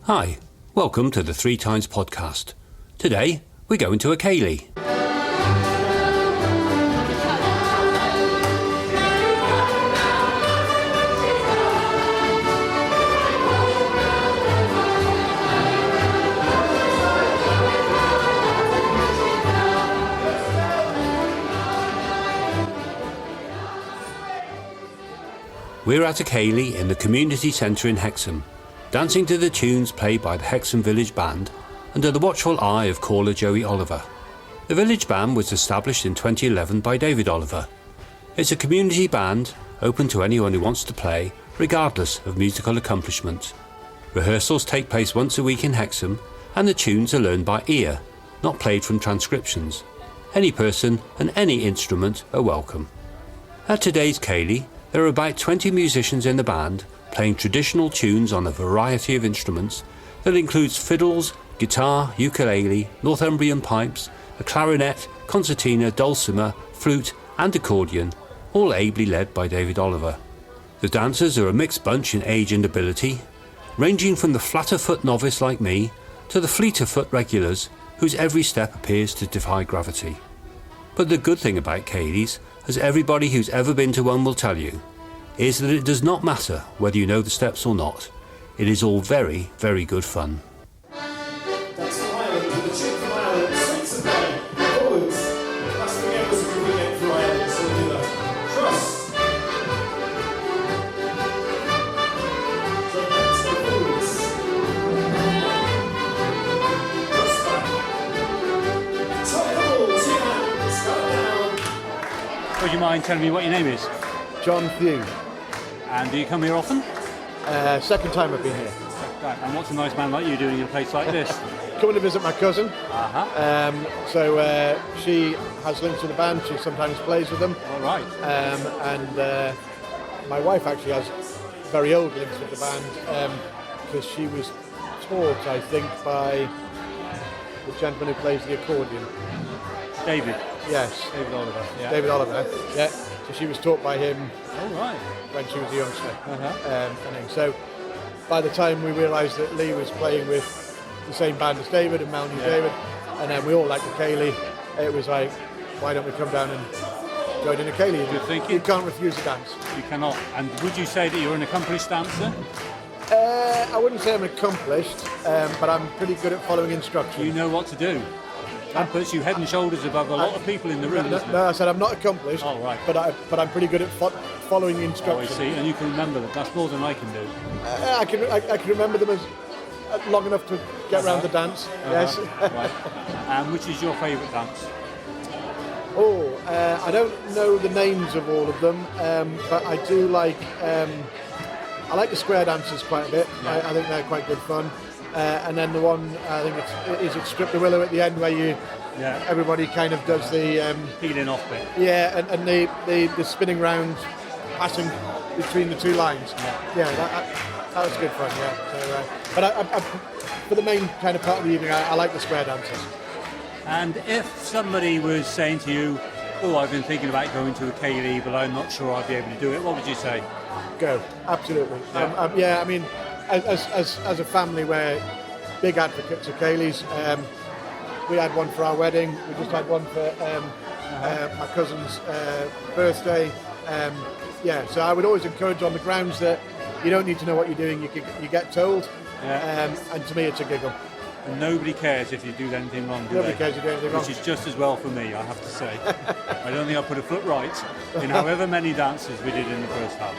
Hi, welcome to the Three Times podcast. Today, we're going to a ceilidh. We're at a ceilidh in the community centre in Hexham, dancing to the tunes played by the Hexham Village Band under the watchful eye of caller Joey Oliver. The Village Band was established in 2011 by David Oliver. It's a community band open to anyone who wants to play, regardless of musical accomplishment. Rehearsals take place once a week in Hexham, and the tunes are learned by ear, not played from transcriptions. Any person and any instrument are welcome. At today's ceilidh, there are about 20 musicians in the band, playing traditional tunes on a variety of instruments that includes fiddles, guitar, ukelele, Northumbrian pipes, a clarinet, concertina, dulcimer, flute and accordion, all ably led by David Oliver. The dancers are a mixed bunch in age and ability, ranging from the flatter foot novice like me to the fleeter foot regulars whose every step appears to defy gravity. But the good thing about ceilidhs, as everybody who's ever been to one will tell you, is that it does not matter whether you know the steps or not. It is all very, very good fun. That's from Ireland, with the chick from Ireland, sweets and bay, forwards. That's the game was a good weekend for Ireland, so we'll do that. Trust. So let's go forwards. Trust back. Top ball, 2 hands, go down. Would you mind telling me what your name is? John Few. And do you come here often? Second time I've been here. Right, and what's a nice man like you doing in a place like this? Coming to visit my cousin. Uh-huh. So she has links with the band. She sometimes plays with them. All right. And my wife actually has very old links with the band because she was taught, I think, by the gentleman who plays the accordion. David. Yes. David Oliver. Yeah. David Oliver. Yeah. So she was taught by him. All right. When she was a youngster. Uh-huh. And then, so by the time we realised that Lee was playing with the same band as David and Mel knew David, and then we all liked the ceilidh, it was like, why don't we come down and join in a ceilidh? Good thinking. You can't refuse a dance. You cannot. And would you say that you're an accomplished dancer? I wouldn't say I'm accomplished, but I'm pretty good at following instructions. You know what to do. That puts you head and shoulders above a lot of people in the room. No, I said I'm not accomplished. Oh, right. But I'm pretty good at following Oh, I instructions. see. And you can remember them. That's more than I can do. I can remember them as long enough to get around the dance. Yes. Right. And which is your favourite dance? I don't know the names of all of them, but I do like. I like the square dances quite a bit. Yeah. I think they're quite good fun. And then the one I think it's Strip the Willow at the end where everybody kind of does the Peeling off bit. Yeah, and the spinning round, passing between the two lines. That was good fun. Yeah. So, but I, for the main kind of part of the evening, I like the square dances. And if somebody was saying to you, "Oh, I've been thinking about going to a ceilidh, but I'm not sure I'd be able to do it," what would you say? Go, absolutely. Yeah. I mean, as a family, we're big advocates of ceilidhs. We had one for our wedding. We just had one for my cousin's birthday. So I would always encourage on the grounds that you don't need to know what you're doing. You get told. Yeah. And to me, it's a giggle. And nobody cares if you do anything wrong, do Nobody they? cares if you do anything wrong. Which is just as well for me, I have to say. I don't think I put a foot right in however many dances we did in the first half.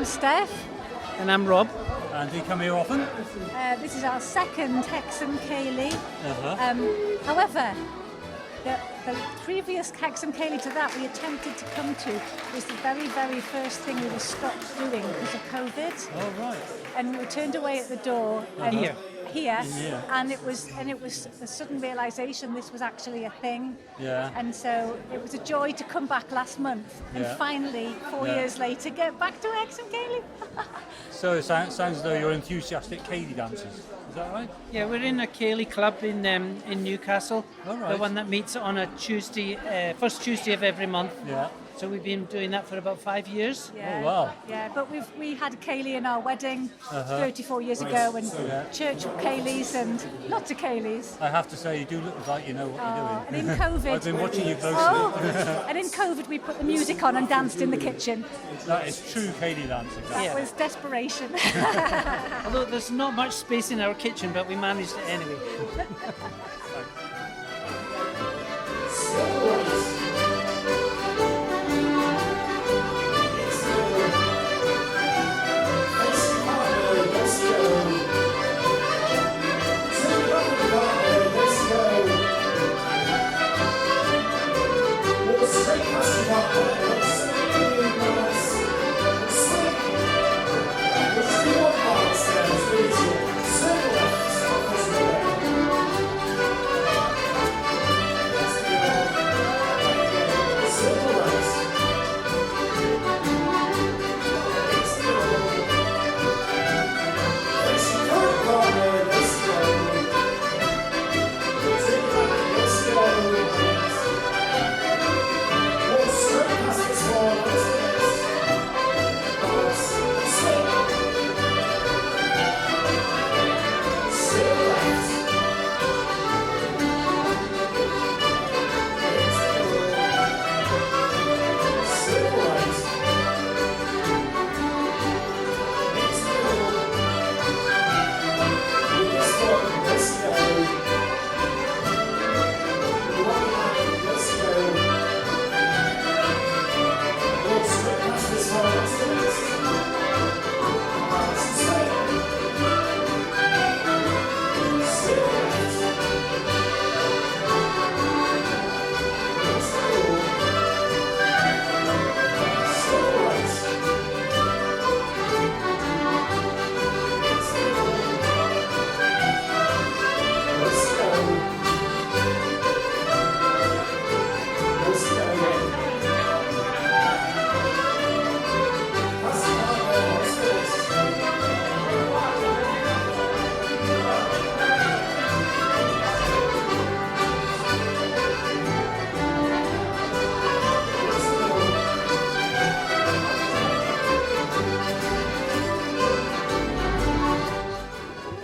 name's Steph. And I'm Rob. And do you come here often? This is our second Hexham Ceilidh. Uh-huh. However, the previous Hexham Ceilidh to that we attempted to come to was the very, very first thing we were stopped doing because of COVID. Oh, right. And we were turned away at the door. And Here. Here, and it was a sudden realization this was actually a thing. Yeah. And so it was a joy to come back last month and Yeah. finally 4 years later get back to Hexham Ceilidh. So it sounds as though you're enthusiastic Ceilidh dancers. Is that right? Yeah, we're in a Ceilidh club in Newcastle. All right. The one that meets on a Tuesday, first Tuesday of every month. Yeah. So we've been doing that for about 5 years. Yeah. Oh, wow. Yeah, but we had a Ceilidh in our wedding 34 years ago, and church of Ceilidhs and lots of Ceilidhs. I have to say, you do look like you know what you're doing. And in COVID, I've been watching you closely. and in COVID we put the music on and danced in the kitchen. That is true Ceilidh dancing. That Yeah. was desperation. Although there's not much space in our kitchen, but we managed it anyway.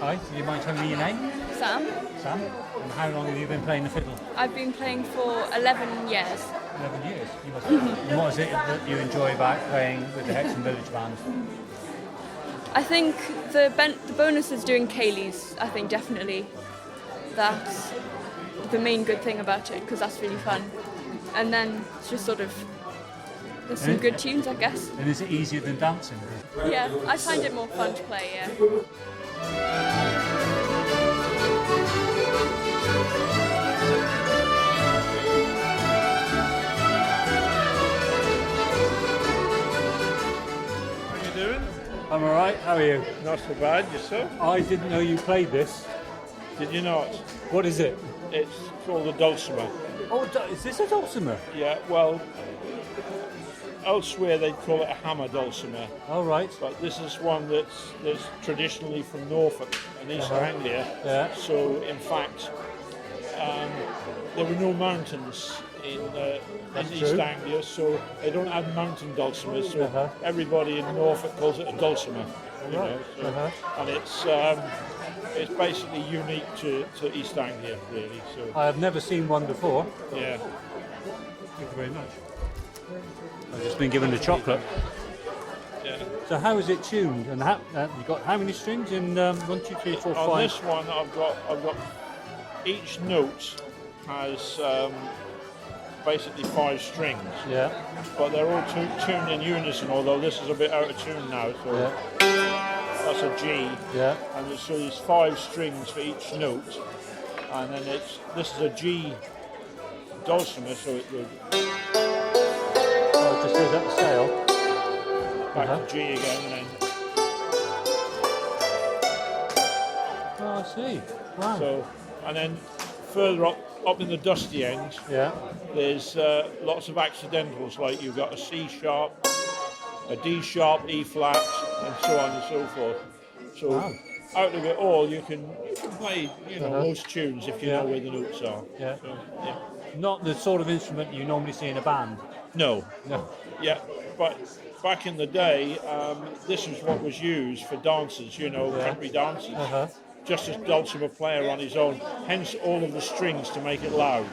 Hi, do you mind telling me your name? Sam. Sam. And how long have you been playing the fiddle? I've been playing for 11 years. 11 years. You must and what is it that you enjoy about playing with the Hexham Village Band? I think the bonuses doing Ceilidhs, I think definitely that's the main good thing about it, because that's really fun. And then it's just sort of, there's some good tunes, I guess. And is it easier than dancing? Yeah, I find it more fun to play, yeah. How you doing? I'm alright, how are you? Not so bad, yourself? I didn't know you played this. Did you not? What is it? It's called a dulcimer. Oh, is this a dulcimer? Yeah, well, elsewhere they'd call it a hammer dulcimer, All right. but this is one that's traditionally from Norfolk and East Anglia. Yeah. So, in fact, there were no mountains in That's East true. Anglia, so they don't have mountain dulcimers. So everybody in Norfolk calls it a dulcimer. You know, so, and it's basically unique to East Anglia, really. So I have never seen one before. yeah. Thank you very much. I've just been given a chocolate. Yeah. So how is it tuned? And you've got how many strings? In 1, 2, 3, 4, 5. On this one, I've got each note has basically 5 strings. Yeah. But they're all tuned in unison, although this is a bit out of tune now. So that's a G. Yeah. And so there's 5 strings for each note. And then this is a G dulcimer, so it would Oh, it just goes up the scale. back to G again, and then Oh, I see. Right. so, and then further up in the dusty end, Yeah. there's lots of accidentals, like you've got a C sharp, a D sharp, E flat, and so on and so forth. So out of it all, you can play, most tunes if you know where the notes are. Yeah. So, yeah. Not the sort of instrument you normally see in a band. No. No. Yeah, but back in the day, this was what was used for dances, country dances. Just a dulcimer player on his own, hence all of the strings to make it loud.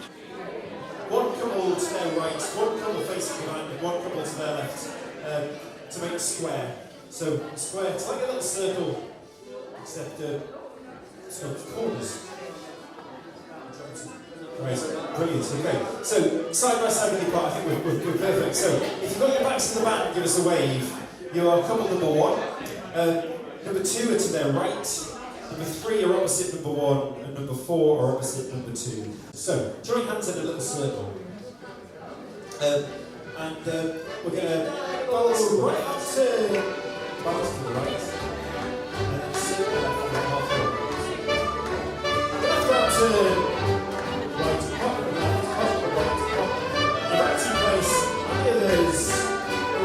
One couple to their right, one couple facing behind, and one couple to their left, to make a square. So square, it's like a little circle, except corners. Right, brilliant, okay. So side by side with your part, I think we're perfect. So if you've got your backs to the back, give us a wave. You are couple number 1. Number 2 are to their right. Number 3 are opposite number 1, and number 4 are opposite number 2. So, join hands in a little circle. And we're going to balance to the right, balance to the right, and then circle left and half over. Left arm turn, right, hop, left, right, hop. You're back to place, and the others,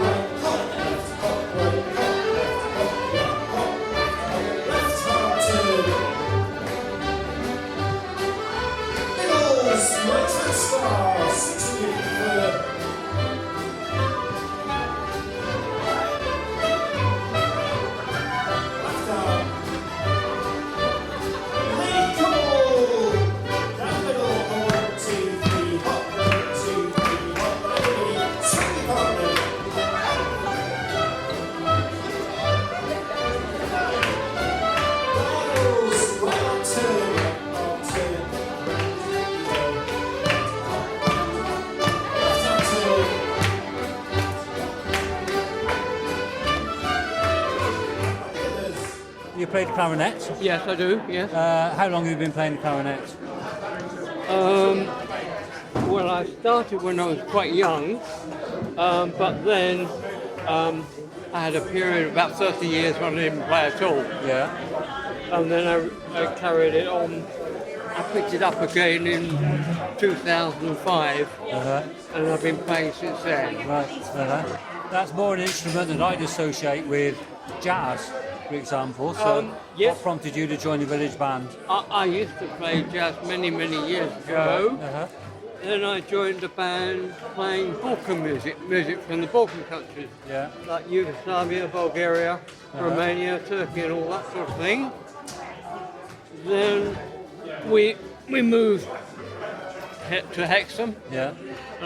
right, hop, left, hop, right, hop, left, hop, right, hop. Left arm turn. Fiddles, right hand star, 60 you prefer. Left arm. Lead couple. Down middle, 1, 2, 3, hop, 1, 2, 3, hop. Everybody, swing your partner. Fiddles, right arm turn, left arm turn. Left arm turn. You played the clarinet. Yes, I do, yes. How long have you been playing the clarinet? Well, I started when I was quite young, but then I had a period of about 30 years when I didn't play at all. Yeah. And then I carried it on. I picked it up again in 2005, and I've been playing since then. Right. That's more an instrument that I'd associate with jazz, for example. So, yes. what prompted you to join the village band? I used to play jazz many years ago. Then I joined a band playing Balkan music from the Balkan countries, like Yugoslavia, Bulgaria, Romania, Turkey, and all that sort of thing. Then we moved to Hexham, and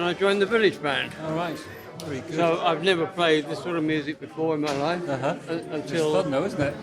I joined the village band. All right, very good. So I've never played this sort of music before in my life until. It's fun though, isn't it?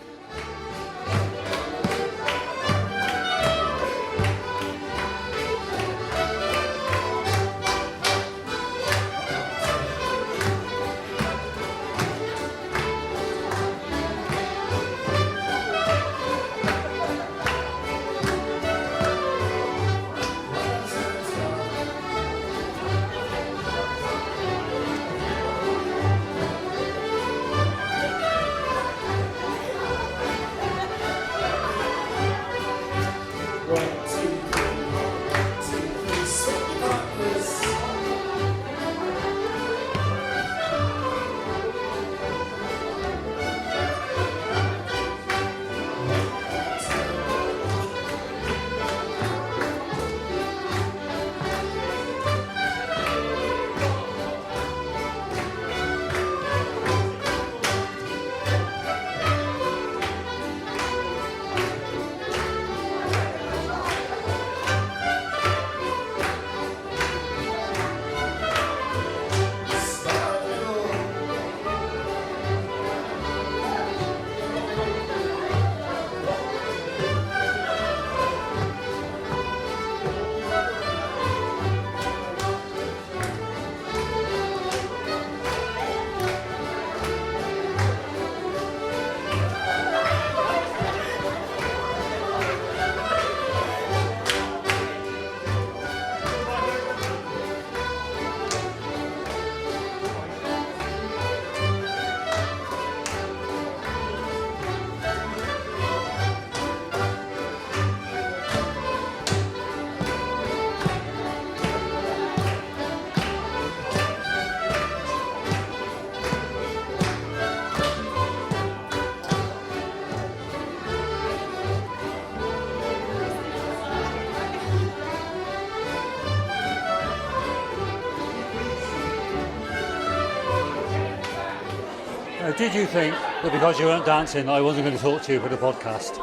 did you think that because you weren't dancing, I wasn't going to talk to you for the podcast?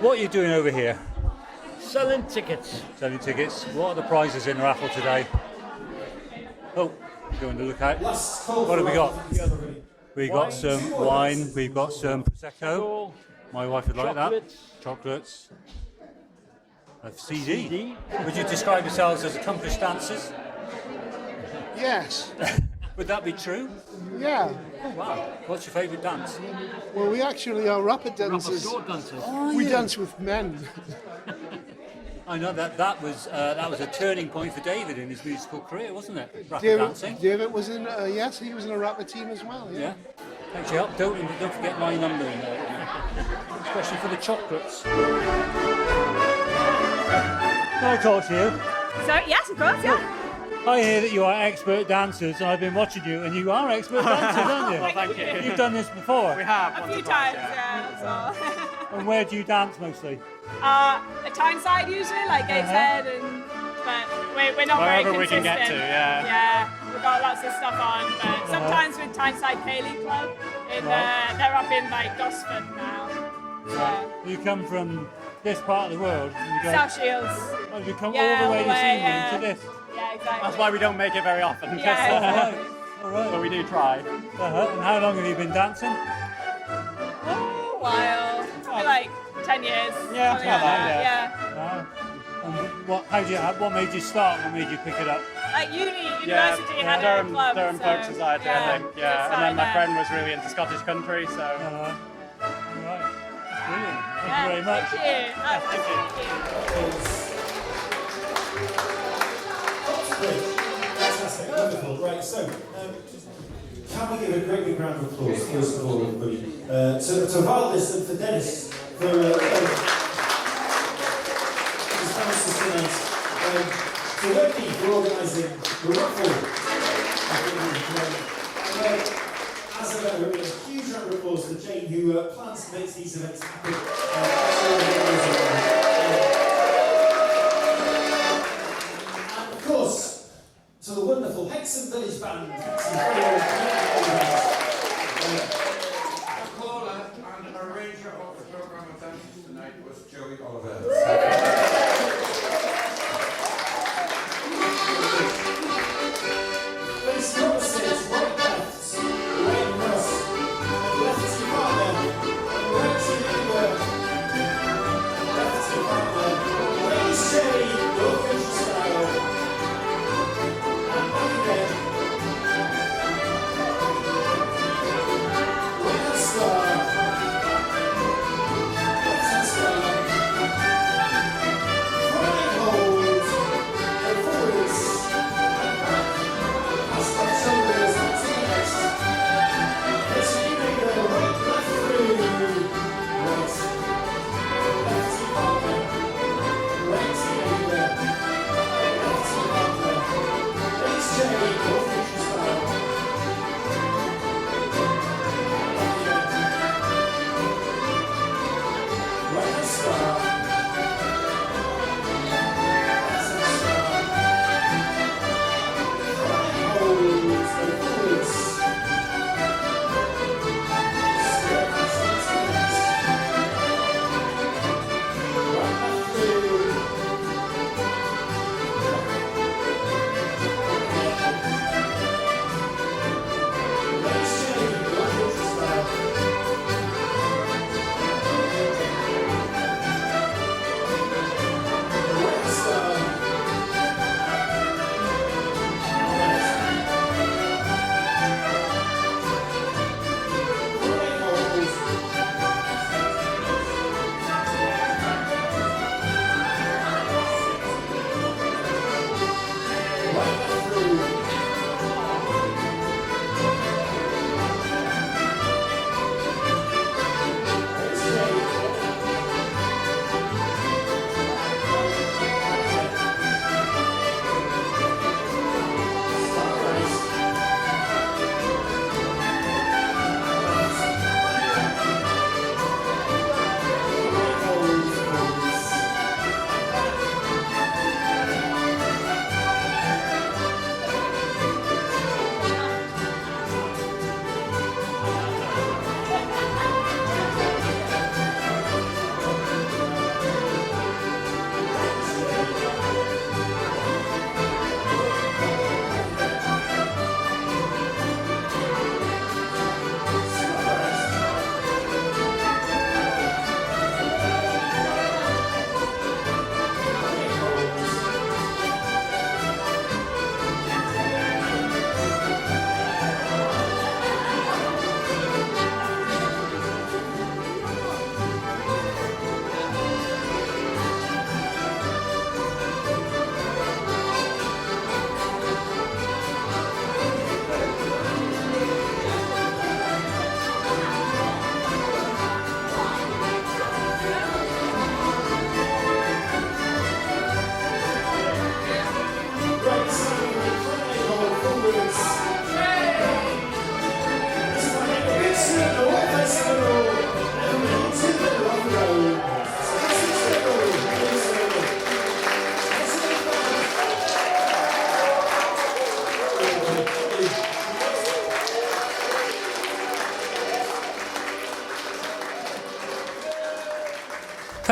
What are you doing over here? Selling tickets. Selling tickets. What are the prizes in the raffle today? Oh, going to look out. What have we got? We got some wine. We've got some prosecco. My wife would like that. Chocolates. A CD. Would you describe yourselves as accomplished dancers? Yes. Would that be true? Yeah. Oh wow. What's your favourite dance? Well, we actually are rapid dancers. Rapid dancers. We dance with men. I know that was a turning point for David in his musical career, wasn't it? Rapid dancing. David was in. Yes, he was in a rapid team as well. Yeah. Thanks for your help. Don't forget my number in there. Especially for the chocolates. Can I talk to you? Sorry, yes, of course, yeah. I hear that you are expert dancers, and I've been watching you, and you are expert dancers, aren't you? Well, thank you. You've done this before. We have. A few times, yeah. So. And where do you dance mostly? A Tyneside usually, like Gateshead, but we're not very consistent. Wherever we can get to, yeah. Yeah, we've got lots of stuff on, but sometimes with Tyneside Ceilidh Club, they're up in like Gosford now. So. You come from this part of the world. And you go, South Shields. Oh, you come all the way this evening to this. Yeah, exactly. That's why we don't make it very often. Yeah, all right. But we do try. And how long have you been dancing? Oh, a while. Probably like 10 years. Yeah, something like that. And what made you start? What made you pick it up? Like university had a club. Durham Folk Society, I think. Yeah, and then my friend was really into Scottish country, so. Right. Brilliant. Thank you very much. Thank you. Fantastic, wonderful. Right, so can we give a great big round of applause, first of all, everybody, to Valdis and for Dennis for his fantasy tonight, to Loki for organising the raffle. As ever, a huge round of applause for Jane, who plans to make these events happen. And of course, to the wonderful Hexham Village Band. The caller and arranger of the programme of dances tonight was Joey Oliver. Face opposite, right left, right cross, left to partner, right to neighbour, left to partner, raise Jay, your French style.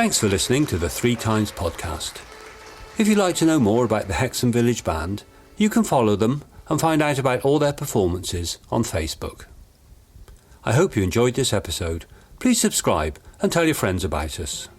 Thanks for listening to the 3 Times podcast. If you'd like to know more about the Hexham Village Band, you can follow them and find out about all their performances on Facebook. I hope you enjoyed this episode. Please subscribe and tell your friends about us.